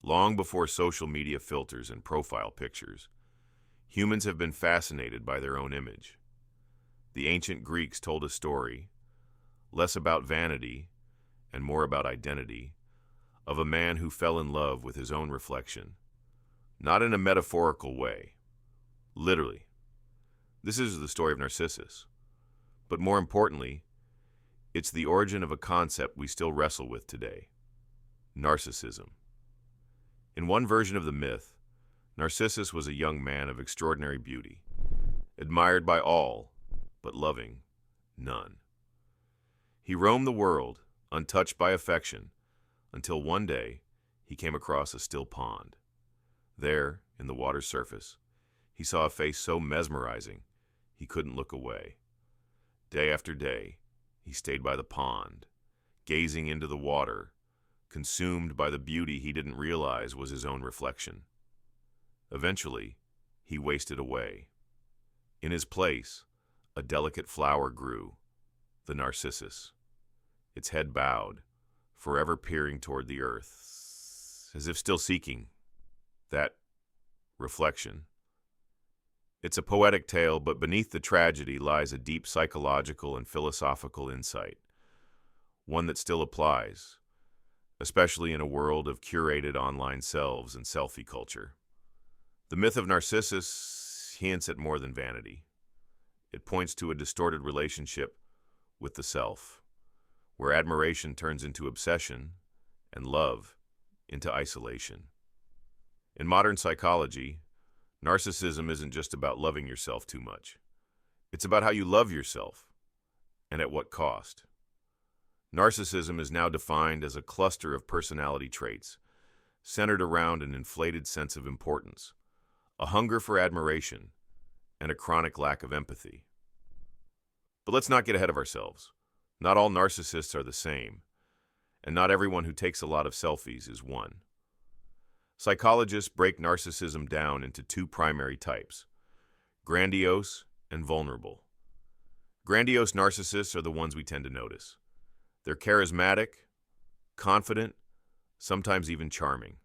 Long before social media filters and profile pictures, humans have been fascinated by their own image. The ancient Greeks told a story, less about vanity and more about identity, of a man who fell in love with his own reflection. Not in a metaphorical way, literally. This is the story of Narcissus. But more importantly, it's the origin of a concept we still wrestle with today: narcissism. In one version of the myth, Narcissus was a young man of extraordinary beauty, admired by all, but loving none. He roamed the world, untouched by affection, until one day he came across a still pond. There, in the water's surface, he saw a face so mesmerizing he couldn't look away. Day after day, he stayed by the pond, gazing into the water, consumed by the beauty he didn't realize was his own reflection. Eventually, he wasted away. In his place, a delicate flower grew, the Narcissus, its head bowed, forever peering toward the earth, as if still seeking that reflection. It's a poetic tale, but beneath the tragedy lies a deep psychological and philosophical insight, one that still applies, especially in a world of curated online selves and selfie culture. The myth of Narcissus hints at more than vanity. It points to a distorted relationship with the self, where admiration turns into obsession and love into isolation. In modern psychology, narcissism isn't just about loving yourself too much. It's about how you love yourself, and at what cost. Narcissism is now defined as a cluster of personality traits centered around an inflated sense of importance, a hunger for admiration, and a chronic lack of empathy. But let's not get ahead of ourselves. Not all narcissists are the same, and not everyone who takes a lot of selfies is one. Psychologists break narcissism down into two primary types: grandiose and vulnerable. Grandiose narcissists are the ones we tend to notice. They're charismatic, confident, sometimes even charming.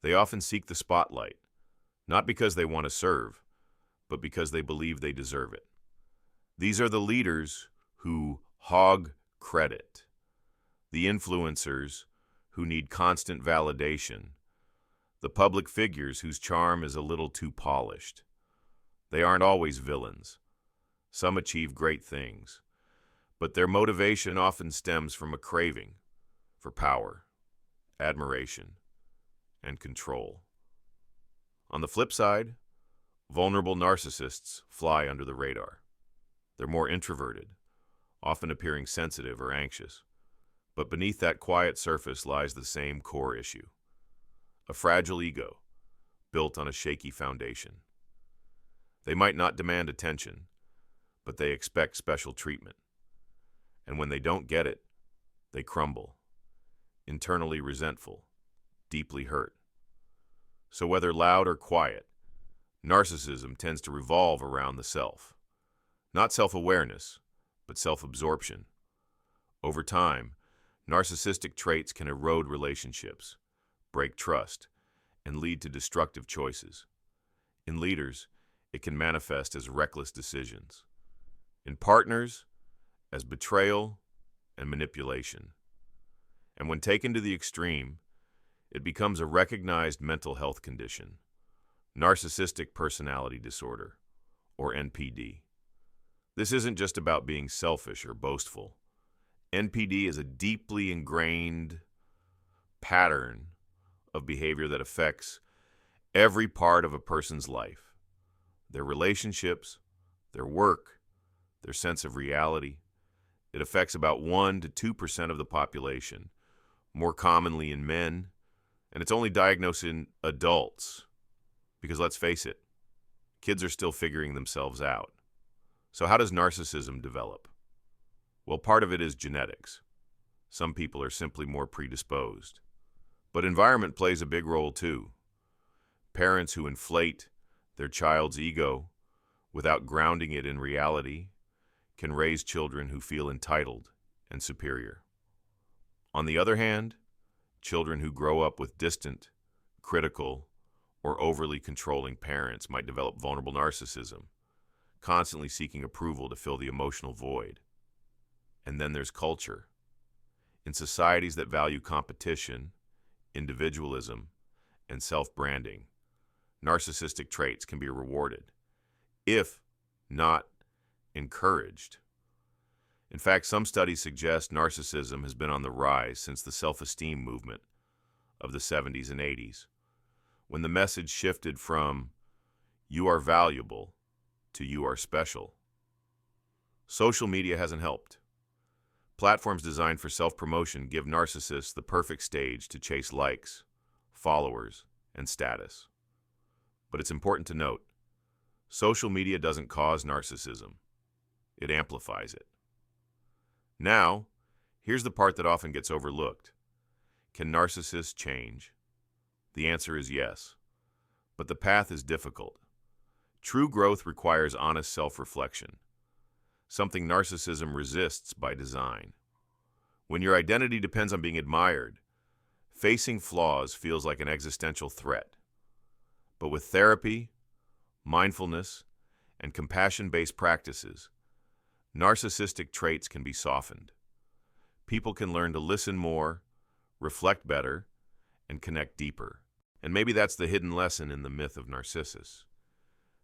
They often seek the spotlight, not because they want to serve, but because they believe they deserve it. These are the leaders who hog credit, the influencers who need constant validation, the public figures whose charm is a little too polished. They aren't always villains. Some achieve great things, but their motivation often stems from a craving for power, admiration, and control. On the flip side, vulnerable narcissists fly under the radar. They're more introverted, often appearing sensitive or anxious. But beneath that quiet surface lies the same core issue: a fragile ego built on a shaky foundation. They might not demand attention, but they expect special treatment. And when they don't get it, they crumble, internally resentful, deeply hurt. So whether loud or quiet, narcissism tends to revolve around the self. Not self-awareness, but self-absorption. Over time, narcissistic traits can erode relationships, break trust, and lead to destructive choices. In leaders, it can manifest as reckless decisions. In partners, as betrayal and manipulation. And when taken to the extreme, it becomes a recognized mental health condition: narcissistic personality disorder, or NPD. This isn't just about being selfish or boastful. NPD is a deeply ingrained pattern of behavior that affects every part of a person's life: their relationships, their work, their sense of reality. It affects about 1 to 2% of the population, more commonly in men, and it's only diagnosed in adults. Because let's face it, kids are still figuring themselves out. So how does narcissism develop? Well, part of it is genetics. Some people are simply more predisposed. But environment plays a big role too. Parents who inflate their child's ego without grounding it in reality can raise children who feel entitled and superior. On the other hand, children who grow up with distant, critical, or overly controlling parents might develop vulnerable narcissism, constantly seeking approval to fill the emotional void. And then there's culture. In societies that value competition, individualism, and self-branding, narcissistic traits can be rewarded, if not encouraged. In fact, some studies suggest narcissism has been on the rise since the self-esteem movement of the 70s and 80s, when the message shifted from "you are valuable" to "you are special." Social media hasn't helped. Platforms designed for self-promotion give narcissists the perfect stage to chase likes, followers, and status. But it's important to note, social media doesn't cause narcissism. It amplifies it. Now, here's the part that often gets overlooked. Can narcissists change? The answer is yes, but the path is difficult. True growth requires honest self-reflection, something narcissism resists by design. When your identity depends on being admired, facing flaws feels like an existential threat. But with therapy, mindfulness, and compassion-based practices, narcissistic traits can be softened. People can learn to listen more, reflect better, and connect deeper. And maybe that's the hidden lesson in the myth of Narcissus,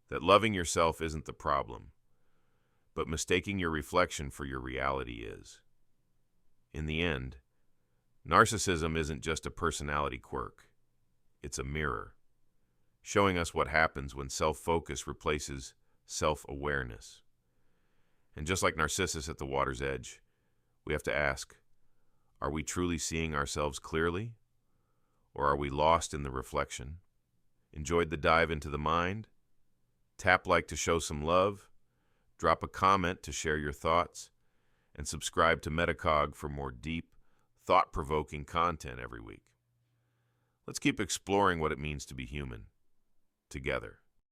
that loving yourself isn't the problem, but mistaking your reflection for your reality is. In the end, narcissism isn't just a personality quirk. It's a mirror, showing us what happens when self-focus replaces self-awareness. And just like Narcissus at the water's edge, we have to ask, are we truly seeing ourselves clearly? Or are we lost in the reflection? Enjoyed the dive into the mind? Tap like to show some love? Drop a comment to share your thoughts? And subscribe to Metacog for more deep, thought-provoking content every week. Let's keep exploring what it means to be human, together.